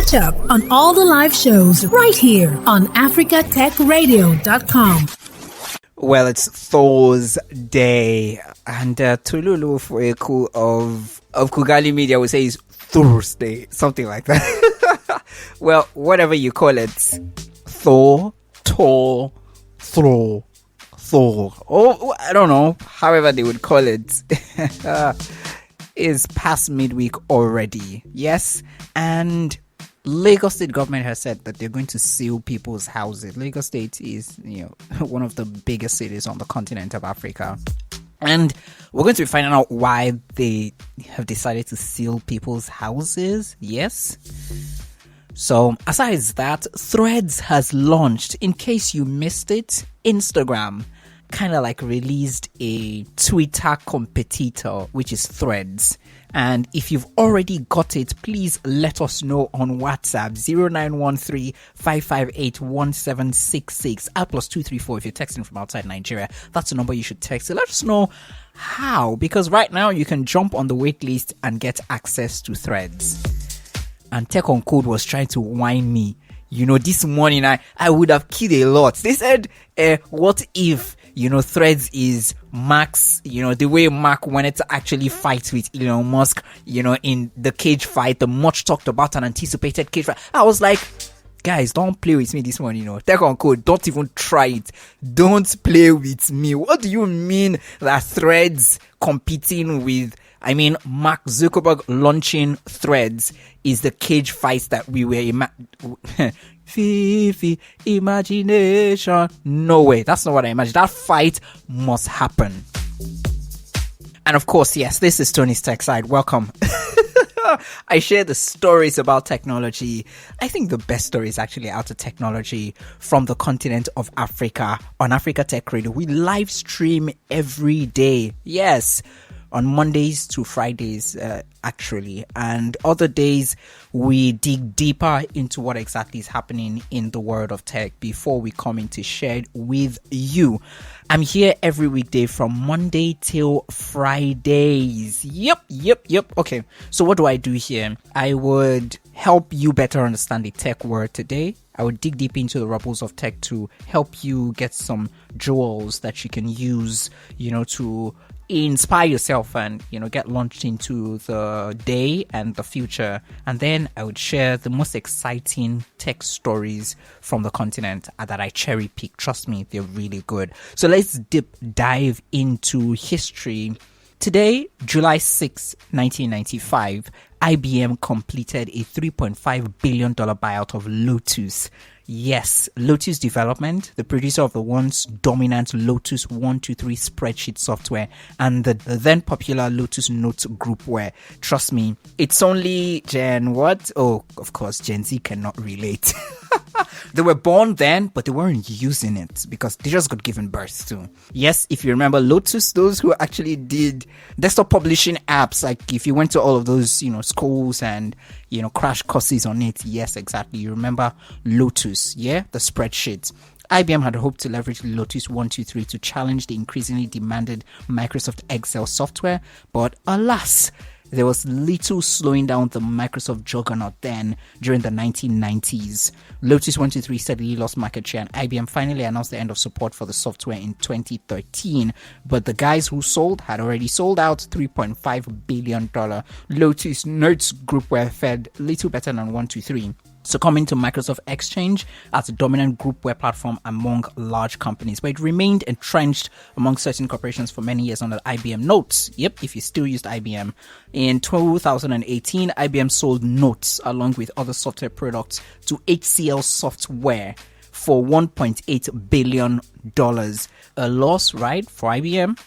Catch up on all the live shows right here on africatechradio.com. Well, it's Thor's Day, and Tululu for a coup of Kugali media would say it's Thursday, something like that. Well, whatever you call it, Thor, Tor, Thor, oh, I don't know, however they would call it, is past midweek already. Yes, and Lagos State government has said that they're going to seal people's houses. Lagos State is, one of the biggest cities on the continent of Africa. And we're going to be finding out why they have decided to seal people's houses. Yes. So, aside that, Threads has launched. In case you missed it, Instagram kind of like released a Twitter competitor, which is Threads. And if you've already got it, please let us know on WhatsApp 0913-558-1766 +234 if you're texting from outside Nigeria. That's the number you should text. So let us know how, because right now you can jump on the wait list and get access to Threads. And Tech on Code was trying to whine me. This morning I would have killed a lot. They said, what if Threads is Mark's, the way Mark wanted to actually fight with Elon Musk, in the cage fight, the much talked about and anticipated cage fight. I was like, guys, don't play with me this morning, Tech on Code, don't even try it. Don't play with me. What do you mean that Threads competing with, Mark Zuckerberg launching Threads is the cage fight that we were Fifi, imagination. No way. That's not what I imagined. That fight must happen. And of course, yes, this is Tony's Tech Side. Welcome. I share the stories about technology. I think the best story is actually out of technology from the continent of Africa on Africa Tech Radio. We live stream every day. Yes. On Mondays to Fridays, actually. And other days, we dig deeper into what exactly is happening in the world of tech before we come in to share it with you. I'm here every weekday from Monday till Fridays. Yep. Okay, so what do I do here? I would help you better understand the tech world today. I would dig deep into the rubbles of tech to help you get some jewels that you can use, to inspire yourself and get launched into the day and the future. And then I would share the most exciting tech stories from the continent that I cherry pick. Trust me, they're really good. So let's dive into history. Today, July 6, 1995, IBM completed a $3.5 billion buyout of Lotus. Yes, Lotus Development, the producer of the once dominant Lotus 123 spreadsheet software and the then popular Lotus Notes groupware. Trust me, it's only Gen what? Oh, of course, Gen Z cannot relate. They were born then, but they weren't using it because they just got given birth to. Yes, if you remember Lotus, those who actually did desktop publishing apps, like if you went to all of those, schools and, crash courses on it. Yes, exactly. You remember Lotus, yeah? The spreadsheet. IBM had hoped to leverage Lotus 123 to challenge the increasingly demanded Microsoft Excel software, but alas, there was little slowing down the Microsoft juggernaut then during the 1990s. Lotus 123 steadily lost market share and IBM finally announced the end of support for the software in 2013. But the guys who sold had already sold out $3.5 billion. Lotus Notes groupware fared little better than 123. Succumbing to Microsoft Exchange as a dominant groupware platform among large companies, but it remained entrenched among certain corporations for many years under IBM Notes. Yep, if you still used IBM. In 2018, IBM sold Notes along with other software products to HCL Software for $1.8 billion. A loss, right, for IBM?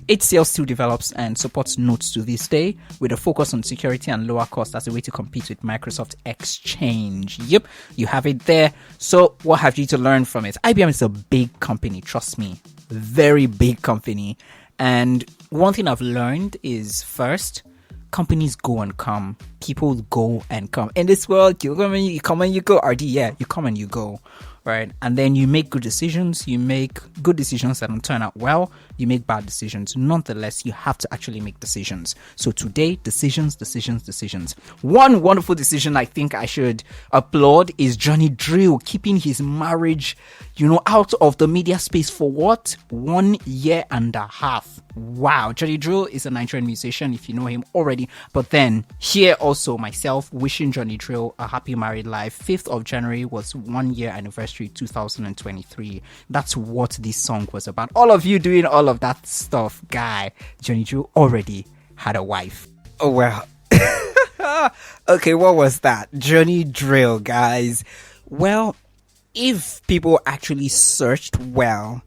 HCL still develops and supports Notes to this day with a focus on security and lower cost as a way to compete with Microsoft Exchange. Yep, you have it there. So what have you to learn from it? IBM is a big company, trust me. Very big company. And one thing I've learned is, first, companies go and come. people go and come. In this world, you come and you go. RD, yeah, you come and you go. Right, and then you make good decisions. You make good decisions that don't turn out well. You make bad decisions. Nonetheless, you have to actually make decisions. So today, decisions. One wonderful decision I think I should applaud is Johnny Drill keeping his marriage, out of the media space for what? 1 year and a half. Wow, Johnny Drill is a Nigerian musician, if you know him already. But then here also myself wishing Johnny Drill a happy married life. 5th of January was 1 year anniversary 2023. That's what this song was about. All of you doing all of that stuff, guy. Johnny Drill already had a wife. Oh well. Okay, what was that? Johnny Drill, guys. Well, if people actually searched well,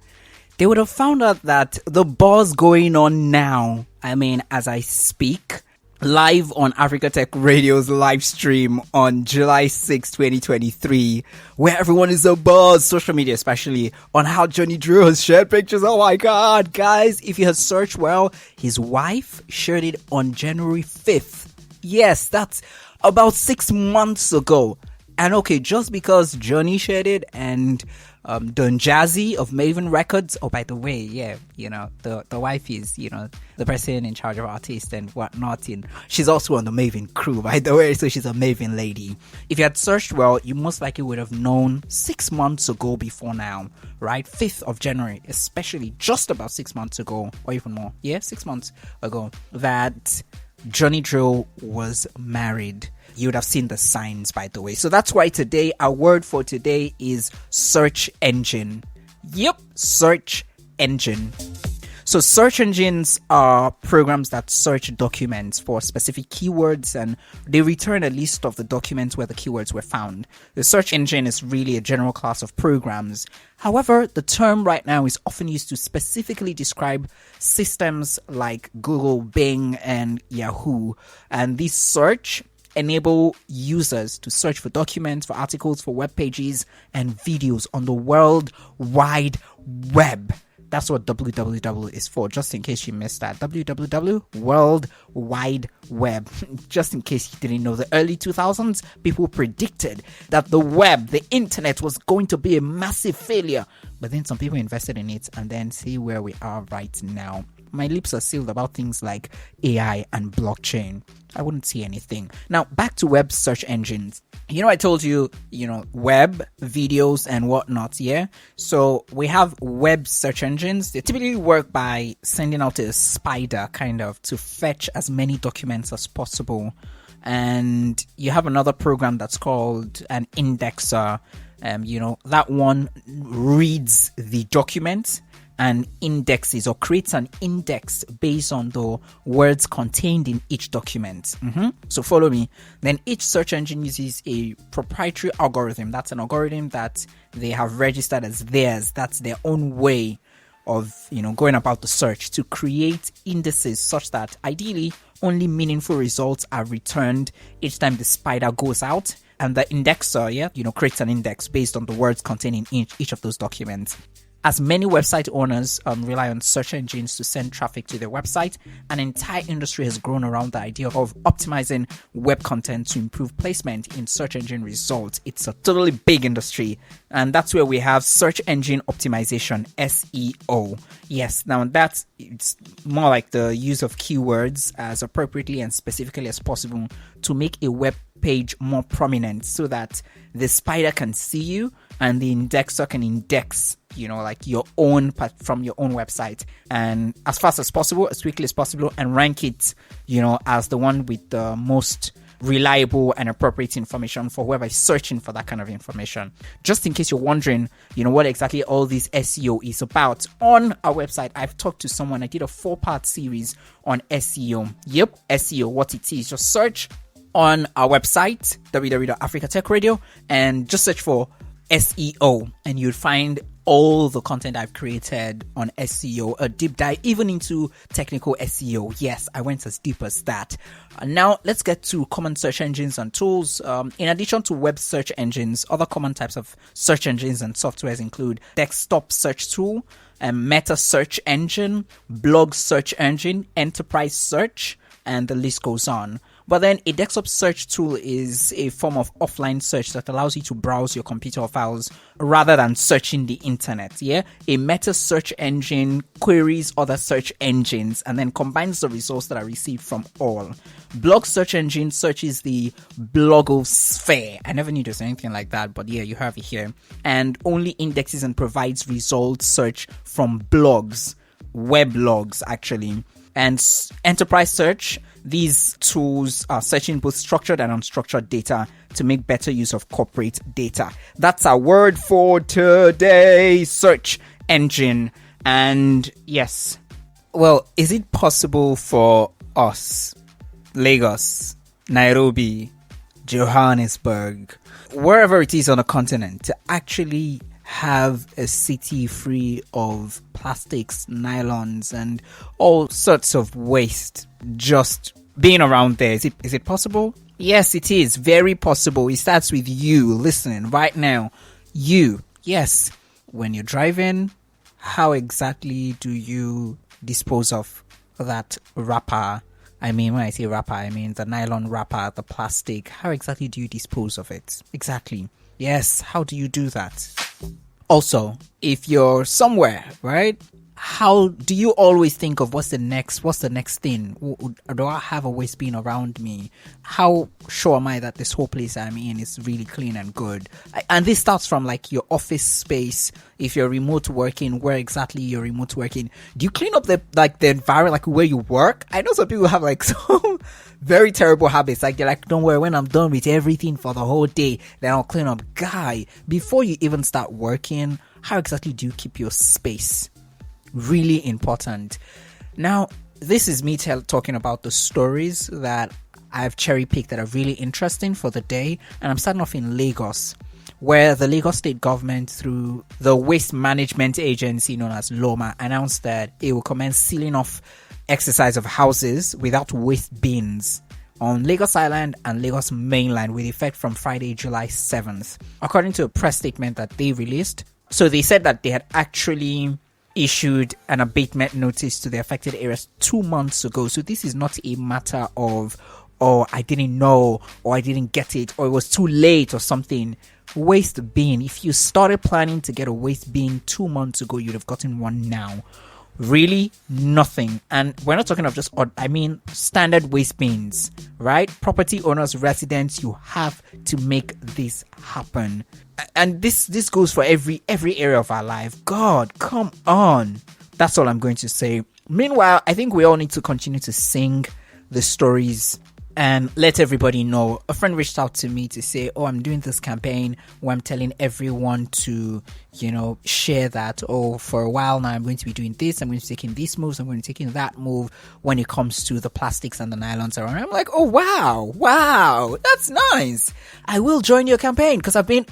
they would have found out that the buzz going on now, as I speak, live on Africa Tech Radio's live stream on July 6, 2023, where everyone is a buzz, social media especially, on how Johnny Drill has shared pictures. Oh my god, guys, if you have searched well, his wife shared it on January 5th. Yes, that's about 6 months ago. And okay, just because Johnny shared it and Don Jazzy of Maven Records, oh, by the way, yeah, the wife is, the person in charge of artists and whatnot. And she's also on the Maven crew, by the way, so she's a Maven lady. If you had searched well, you most likely would have known 6 months ago before now, right? 5th of January, especially just about 6 months ago, or even more. Yeah, 6 months ago, that Johnny Drill was married. You would have seen the signs, by the way. So that's why today, our word for today is search engine. Yep, search engine. So search engines are programs that search documents for specific keywords, and they return a list of the documents where the keywords were found. The search engine is really a general class of programs. However, the term right now is often used to specifically describe systems like Google, Bing, and Yahoo. And these search enable users to search for documents, for articles, for web pages, and videos on the World Wide Web. That's what www is for, just in case you missed that. www, World Wide Web. Just in case you didn't know, the early 2000s, people predicted that the web, the internet, was going to be a massive failure. But then some people invested in it, and then see where we are right now. My lips are sealed about things like AI and blockchain. I wouldn't see anything. Now, back to web search engines. I told you, web, videos, and whatnot, yeah? So we have web search engines. They typically work by sending out a spider, kind of, to fetch as many documents as possible. And you have another program that's called an indexer. That one reads the document and indexes or creates an index based on the words contained in each document. So follow me. Then each search engine uses a proprietary algorithm. That's an algorithm that they have registered as theirs. That's their own way of going about the search to create indices such that ideally only meaningful results are returned each time the spider goes out. And the indexer, creates an index based on the words contained in each of those documents. As many website owners rely on search engines to send traffic to their website, an entire industry has grown around the idea of optimizing web content to improve placement in search engine results. It's a totally big industry, and that's where we have search engine optimization, SEO. Yes, now it's more like the use of keywords as appropriately and specifically as possible to make a web page more prominent so that the spider can see you and the indexer can index like your own from your own website, and as fast as possible, as quickly as possible, and rank it as the one with the most reliable and appropriate information for whoever is searching for that kind of information. Just in case you're wondering what exactly all this SEO is about, on our website I've talked to someone. I did a 4-part series on SEO. Yep, SEO, what it is. Just search on our website www.africatechradio and just search for SEO, and you'll find all the content I've created on SEO, a deep dive even into technical SEO. Yes, I went as deep as that. Now let's get to common search engines and tools. In addition to web search engines, other common types of search engines and softwares include desktop search tool, meta search engine, blog search engine, enterprise search, and the list goes on. But then a desktop search tool is a form of offline search that allows you to browse your computer files rather than searching the internet. Yeah, a meta search engine queries other search engines and then combines the results that are received from all. Blog search engine searches the blogosphere. I never knew there was anything like that, but yeah, you have it here. And only indexes and provides results search from blogs, weblogs actually. And enterprise search, these tools are searching both structured and unstructured data to make better use of corporate data. That's our word for today, search engine. And yes, well, is it possible for us, Lagos, Nairobi, Johannesburg, wherever it is on a continent, to actually have a city free of plastics, nylons, and all sorts of waste just being around there? Is it possible? Yes, it is very possible. It starts with you listening right now. You, yes. When you're driving, how exactly do you dispose of that wrapper? I mean, when I say wrapper, I mean the nylon wrapper, the plastic. How exactly do you dispose of it? Exactly. Yes, how do you do that? Also, if you're somewhere, right, how do you always think of what's the next thing? Do I have a waste bin around me? How sure am I that this whole place I'm in is really clean and good? And this starts from like your office space. If you're remote working, where exactly you're remote working? Do you clean up the environment, like where you work? I know some people have like some very terrible habits. Like they're like, don't worry, when I'm done with everything for the whole day, then I'll clean up. Guy, before you even start working, how exactly do you keep your space? Really important. Now, this is me talking about the stories that I've cherry picked that are really interesting for the day. And I'm starting off in Lagos, where the Lagos state government, through the waste management agency known as LOMA, announced that it will commence sealing off exercise of houses without waste bins on Lagos Island and Lagos mainland with effect from Friday, July 7th. According to a press statement that they released, so they said that they had actually issued an abatement notice to the affected areas 2 months ago. So this is not a matter of, oh, I didn't know, or I didn't get it, or it was too late or something. Waste bin. If you started planning to get a waste bin 2 months ago, you'd have gotten one now. Really nothing. And we're not talking of just odd, I mean standard waste bins, right? Property owners, residents, you have to make this happen. And this goes for every area of our life. God, come on. That's all I'm going to say. Meanwhile, I think we all need to continue to sing the stories and let everybody know. A friend reached out to me to say, oh, I'm doing this campaign where I'm telling everyone to, share that. Oh, for a while now, I'm going to be doing this. I'm going to be taking these moves. I'm going to be taking that move when it comes to the plastics and the nylons around. I'm like, oh, wow, that's nice. I will join your campaign because I've been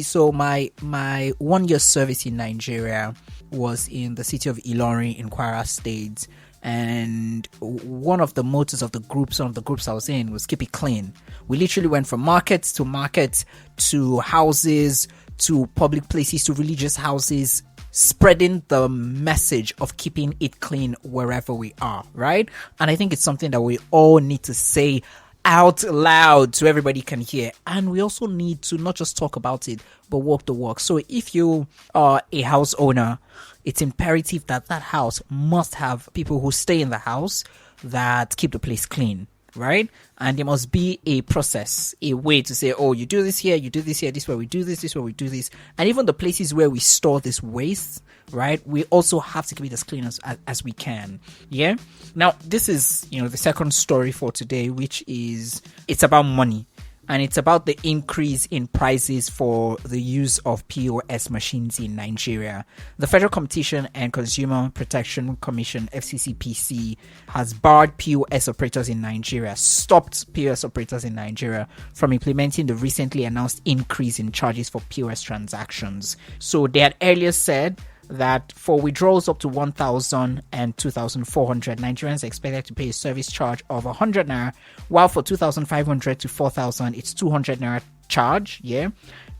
so my 1 year service in Nigeria was in the city of Ilorin in Kwara State. And one of the mottos of some of the groups I was in was keep it clean. We literally went from market to houses to public places to religious houses, spreading the message of keeping it clean wherever we are, right? And I think it's something that we all need to say out loud so everybody can hear. And we also need to not just talk about it, but walk the walk. So if you are a house owner, it's imperative that house must have people who stay in the house that keep the place clean, right? And there must be a process, a way to say, oh, you do this here, you do this here, this is where we do this is where we do this. And even the places where we store this waste, right? We also have to keep it as clean as we can. Yeah. Now, this is, the second story for today, which is, it's about money. And it's about the increase in prices for the use of POS machines in Nigeria. The Federal Competition and Consumer Protection Commission, FCCPC, has barred POS operators in Nigeria, stopped POS operators in Nigeria from implementing the recently announced increase in charges for POS transactions. So they had earlier said that for withdrawals up to 1,000 and 2,400, Nigerians are expected to pay a service charge of 100 naira, while for 2,500 to 4,000, it's 200 naira charge, yeah?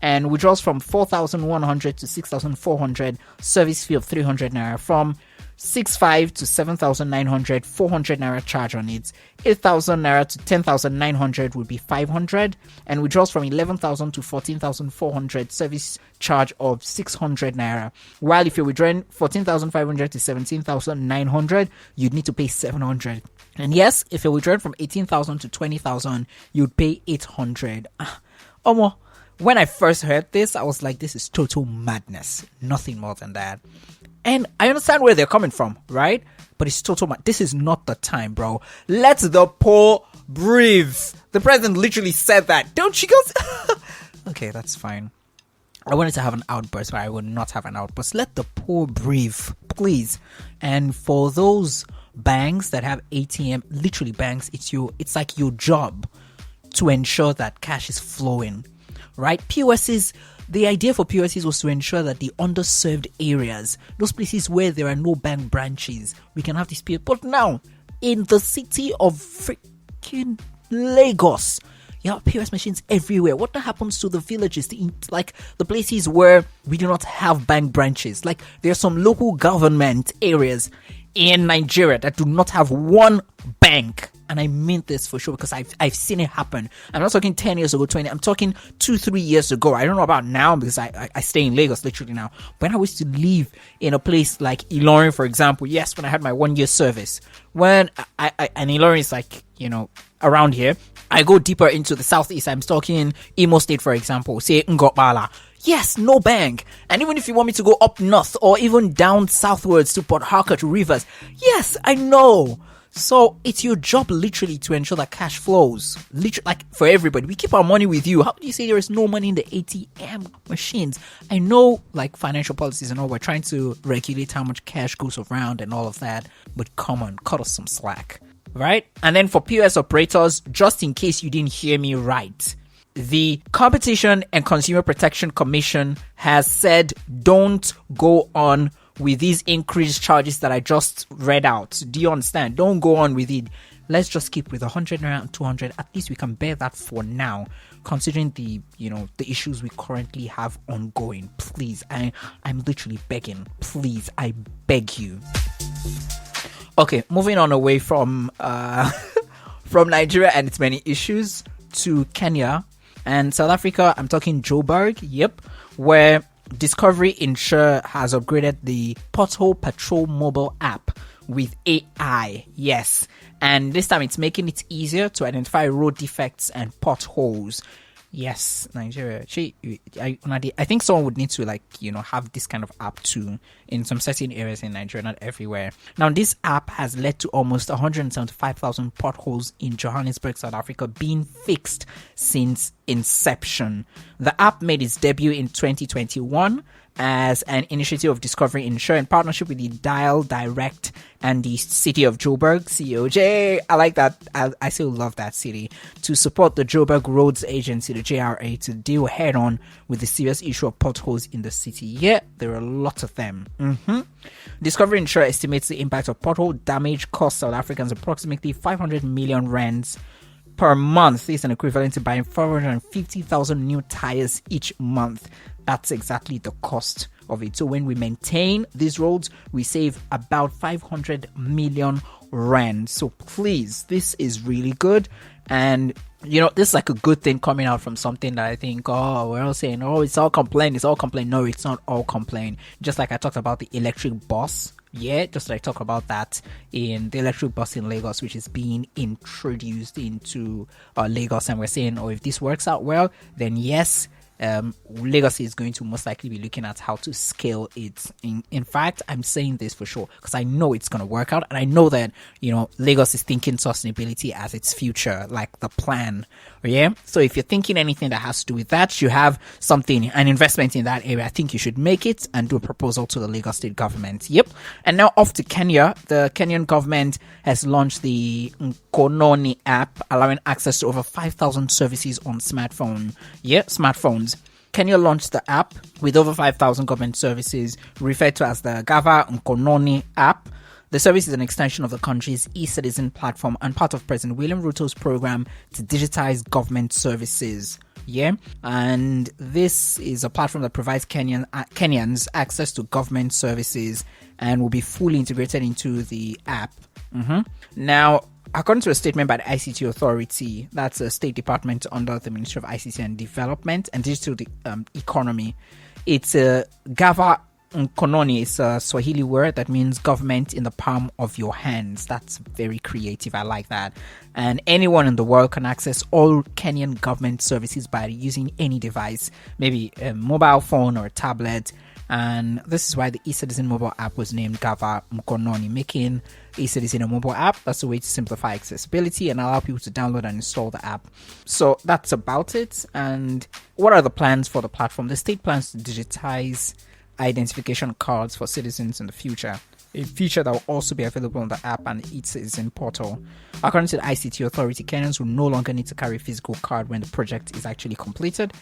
And withdrawals from 4,100 to 6,400, service fee of 300 naira. From 6,500 to 7,900, 400 naira charge on it. 8,000 naira to 10,900 would be 500, and withdrawals from 11,000 to 14,400, service charge of 600 naira. While if you're withdrawing 14,500 to 17,900, you'd need to pay 700. And yes, if you're withdrawing from 18,000 to 20,000, you'd pay 800. When I first heard this, I was like, this is total madness. Nothing more than that. And I understand where they're coming from, right? But it's total this is not the time, bro. Let the poor breathe. The president literally said that. Don't you guys? Okay, that's fine. I wanted to have an outburst, but I will not have an outburst. Let the poor breathe, please. And for those banks that have ATM, literally banks, it's like your job to ensure that cash is flowing, right? POSs, the idea for POSs was to ensure that the underserved areas, those places where there are no bank branches, we can have these POS. But now, in the city of freaking Lagos, you have POS machines everywhere. What happens to the villages, the places where we do not have bank branches? Like, there are some local government areas in Nigeria that do not have one bank. And I mean this for sure because I've seen it happen. I'm not talking 10 years ago, 20. I'm talking 2-3 years ago. I don't know about now because I stay in Lagos literally now. When I used to live in a place like Ilorin, for example, yes, when I had my 1-year service, when and Ilorin is like, around here, I go deeper into the southeast. I'm talking Imo State, for example, say Ngopala. Yes, no bank. And even if you want me to go up north or even down southwards to Port Harcourt, to Rivers, yes, I know. So it's your job literally to ensure that cash flows. Literally, like for everybody. We keep our money with you. How do you say there is no money in the ATM machines? I know like financial policies and all, we're trying to regulate how much cash goes around and all of that. But come on, cut us some slack. Right? And then for POS operators, just in case you didn't hear me right, the Competition and Consumer Protection Commission has said don't go on with these increased charges that I just read out. Do you understand? Don't go on with it. Let's just keep with 100 naira and 200. At least we can bear that for now, considering the issues we currently have ongoing. Please, I'm literally begging. Please, I beg you. Okay, moving on away from from Nigeria and its many issues to Kenya and South Africa. I'm talking JoBurg, where Discovery Insure has upgraded the Pothole Patrol mobile app with AI. Yes, and this time it's making it easier to identify road defects and potholes. Yes, Nigeria. I think someone would need to have this kind of app too in some certain areas in Nigeria, not everywhere. Now, this app has led to almost 175,000 potholes in Johannesburg, South Africa, being fixed since inception. The app made its debut in 2021 as an initiative of Discovery Insure in partnership with the Dial Direct and the city of JoBurg, COJ. I like that. I still love that city. To support the JoBurg Roads Agency, the JRA, to deal head on with the serious issue of potholes in the city. Yeah, there are lots of them. Discovery Insure estimates the impact of pothole damage costs South Africans approximately 500 million rands per month. This is an equivalent to buying 450,000 new tires each month. That's exactly the cost of it. So when we maintain these roads, we save about 500 million rand. So please, this is really good. And this is like a good thing coming out from something that I think, we're all saying, it's all complaint. No, it's not all complaint. Just like I talked about the electric bus. Yeah, just like I talk about that in the electric bus in Lagos, which is being introduced into Lagos. And we're saying, if this works out well, then yes, Lagos is going to most likely be looking at how to scale it. In fact, I'm saying this for sure because I know it's going to work out, and I know that Lagos is thinking sustainability as its future, like the plan. Yeah. So if you're thinking anything that has to do with that, you have an investment in that area, I think you should make it and do a proposal to the Lagos state government. Yep. And now off to Kenya. The Kenyan government has launched the Mkononi app, allowing access to over 5,000 services on smartphones. Kenya launched the app with over 5,000 government services, referred to as the Gava Mkononi app. The service is an extension of the country's e-citizen platform and part of President William Ruto's program to digitize government services. Yeah, and this is a platform that provides Kenyans access to government services and will be fully integrated into the app. Now, according to a statement by the ICT Authority, that's a state department under the Ministry of ICT and Development and Digital Economy, it's a Gava Mkononi. It's a Swahili word that means government in the palm of your hands. That's very creative. I like that. And anyone in the world can access all Kenyan government services by using any device, maybe a mobile phone or a tablet. And this is why the eCitizen mobile app was named Gava Mkononi, making eCitizen a mobile app. That's a way to simplify accessibility and allow people to download and install the app. So that's about it. And what are the plans for the platform? The state plans to digitize identification cards for citizens in the future, a feature that will also be available on the app and the eCitizen portal. According to the ICT Authority, Kenyans will no longer need to carry a physical card when the project is actually completed.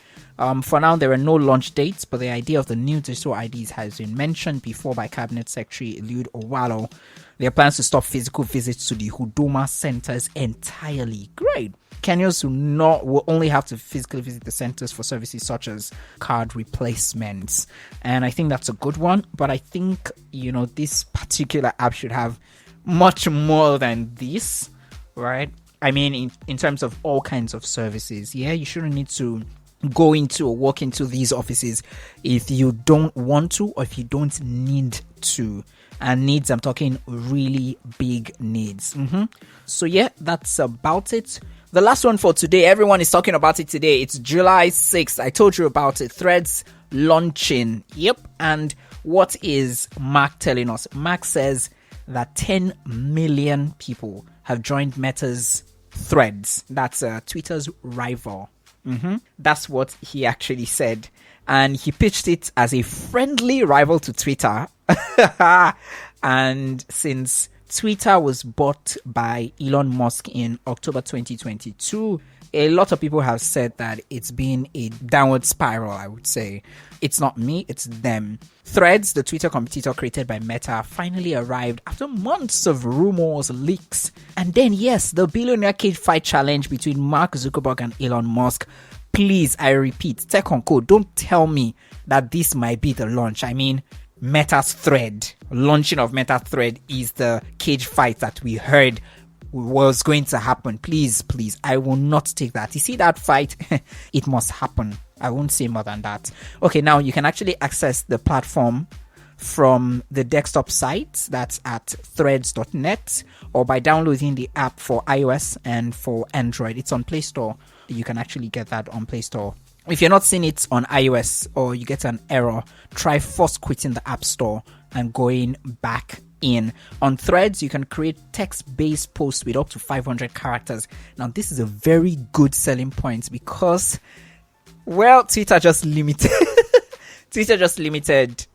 For now, there are no launch dates, but the idea of the new digital IDs has been mentioned before by Cabinet Secretary Eliud Owalo. There are plans to stop physical visits to the Huduma centers entirely. Great. Kenyans will only have to physically visit the centers for services such as card replacements. And I think that's a good one. But I think, this particular app should have much more than this, right? I mean, in terms of all kinds of services. Yeah, you shouldn't need to go into or walk into these offices if you don't want to or if you don't need to. And needs, I'm talking really big needs. So yeah, that's about it. The last one for today, everyone is talking about it today. It's July 6th. I told you about it. Threads launching. Yep. And what is Mark telling us? Mark says that 10 million people have joined Meta's Threads. That's Twitter's rival. That's what he actually said. And he pitched it as a friendly rival to Twitter. And since Twitter was bought by Elon Musk in October 2022, a lot of people have said that it's been a downward spiral, I would say. It's not me, it's them. Threads, the Twitter competitor created by Meta, finally arrived after months of rumors, leaks. And then, yes, the billionaire cage fight challenge between Mark Zuckerberg and Elon Musk. Please, I repeat, Tech on Code, don't tell me that this might be the launch. I mean, Meta's Thread, launching of Meta Thread is the cage fight that we heard was going to happen. Please, I will not take that. You see that fight? It must happen. I won't say more than that. Okay, now you can actually access the platform from the desktop site, that's at threads.net, or by downloading the app for iOS and for Android. It's on Play Store. You can actually get that on Play Store. If you're not seeing it on iOS or you get an error, try first quitting the App Store and going back in. On Threads, you can create text-based posts with up to 500 characters. Now, this is a very good selling point because, well, Twitter just limited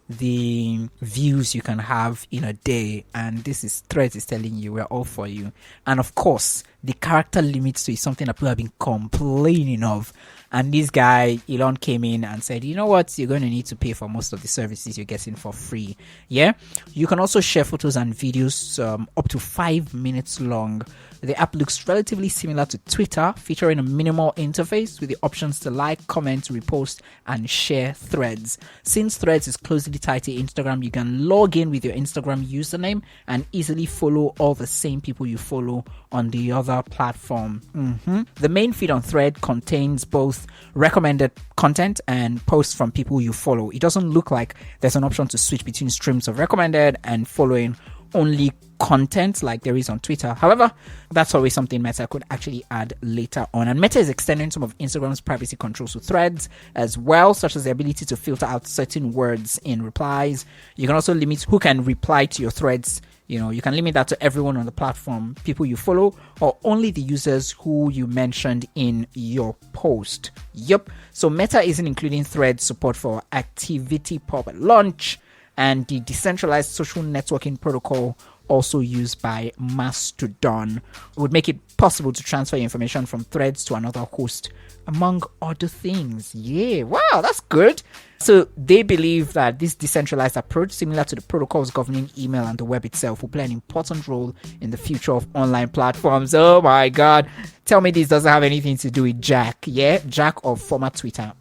the views you can have in a day, and Threads is telling you we're all for you. And of course, the character limits to is something that people have been complaining of. And this guy, Elon, came in and said, you know what? You're going to need to pay for most of the services you're getting for free. Yeah. You can also share photos and videos up to 5 minutes long. The app looks relatively similar to Twitter, featuring a minimal interface with the options to like, comment, repost, and share threads. Since Threads is closely tied to Instagram, you can log in with your Instagram username and easily follow all the same people you follow on the other platform. The main feed on Thread contains both recommended content and posts from people you follow. It doesn't look like there's an option to switch between streams of recommended and following only content like there is on Twitter. However, that's always something Meta could actually add later on. And Meta is extending some of Instagram's privacy controls to Threads as well, such as the ability to filter out certain words in replies. You can also limit who can reply to your threads. You can limit that to everyone on the platform, people you follow, or only the users who you mentioned in your post. Yep. So Meta isn't including Threads support for ActivityPub at launch, and the decentralized social networking protocol also used by Mastodon. It would make it possible to transfer information from threads to another host, among other things. Yeah, wow, that's good. So they believe that this decentralized approach, similar to the protocols governing email and the web itself, will play an important role in the future of online platforms. Oh my God. Tell me this doesn't have anything to do with Jack. Yeah, Jack of former Twitter.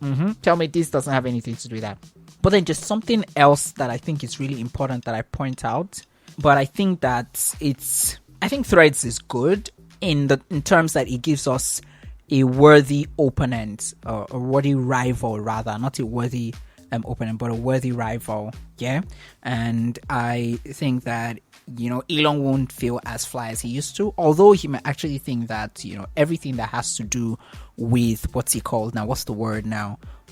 Tell me this doesn't have anything to do with that. But then just something else that I think is really important that I point out. But I think that I think Threads is good in terms that it gives us a worthy opponent, or a worthy rival rather, not a worthy opponent, but a worthy rival. Yeah. And I think that, Elon won't feel as fly as he used to, although he might actually think that, everything that has to do with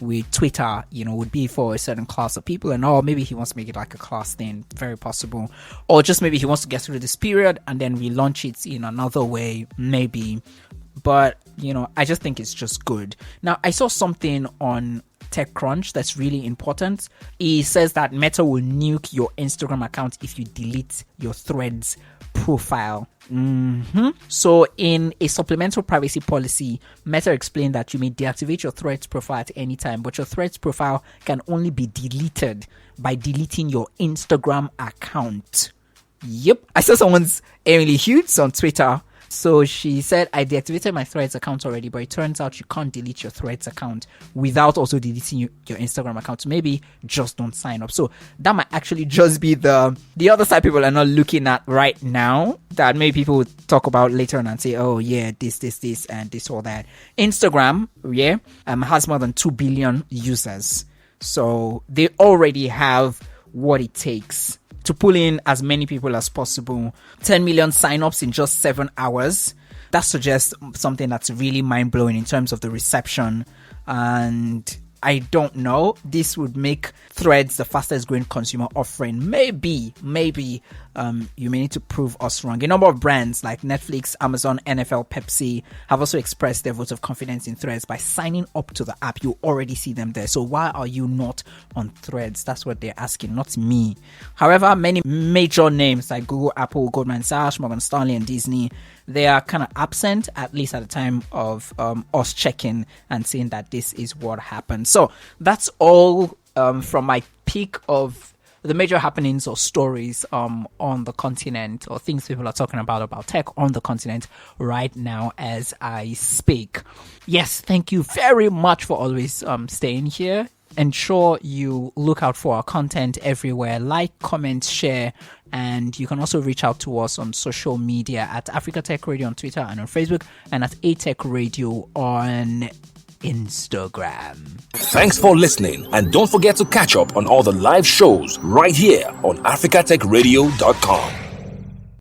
with Twitter, would be for a certain class of people, and maybe he wants to make it like a class thing, very possible, or just maybe he wants to get through this period and then relaunch it in another way, maybe. But I just think it's just good. Now, I saw something on TechCrunch that's really important. He says that Meta will nuke your Instagram account if you delete your Threads profile. So in a supplemental privacy policy, Meta explained that you may deactivate your Threads profile at any time, but your Threads profile can only be deleted by deleting your Instagram account. Yep. I saw someone's Emily Hughes on Twitter. So she said, I deactivated my Threads account already, but it turns out you can't delete your Threads account without also deleting your Instagram account. So maybe just don't sign up. So that might actually just be the other side people are not looking at right now, that maybe people would talk about later on and say, oh yeah, this, and this or that. Instagram, has more than 2 billion users. So they already have what it takes to pull in as many people as possible. 10 million signups in just 7 hours. That suggests something that's really mind-blowing in terms of the reception. And I don't know, this would make Threads the fastest growing consumer offering. Maybe you may need to prove us wrong. A number of brands like Netflix, Amazon, NFL, Pepsi have also expressed their vote of confidence in Threads by signing up to the app. You already see them there. So why are you not on Threads? That's what they're asking, not me. However, many major names like Google, Apple, Goldman Sachs, Morgan Stanley, and Disney, they are kind of absent, at least at the time of us checking and seeing that this is what happened. So that's all from my peek of the major happenings or stories on the continent, or things people are talking about tech on the continent right now as I speak. Yes, thank you very much for always staying here. Ensure you look out for our content everywhere. Like, comment, share, and you can also reach out to us on social media at Africa Tech Radio on Twitter and on Facebook, and at ATech Radio on Instagram. Thanks for listening, and don't forget to catch up on all the live shows right here on africatechradio.com.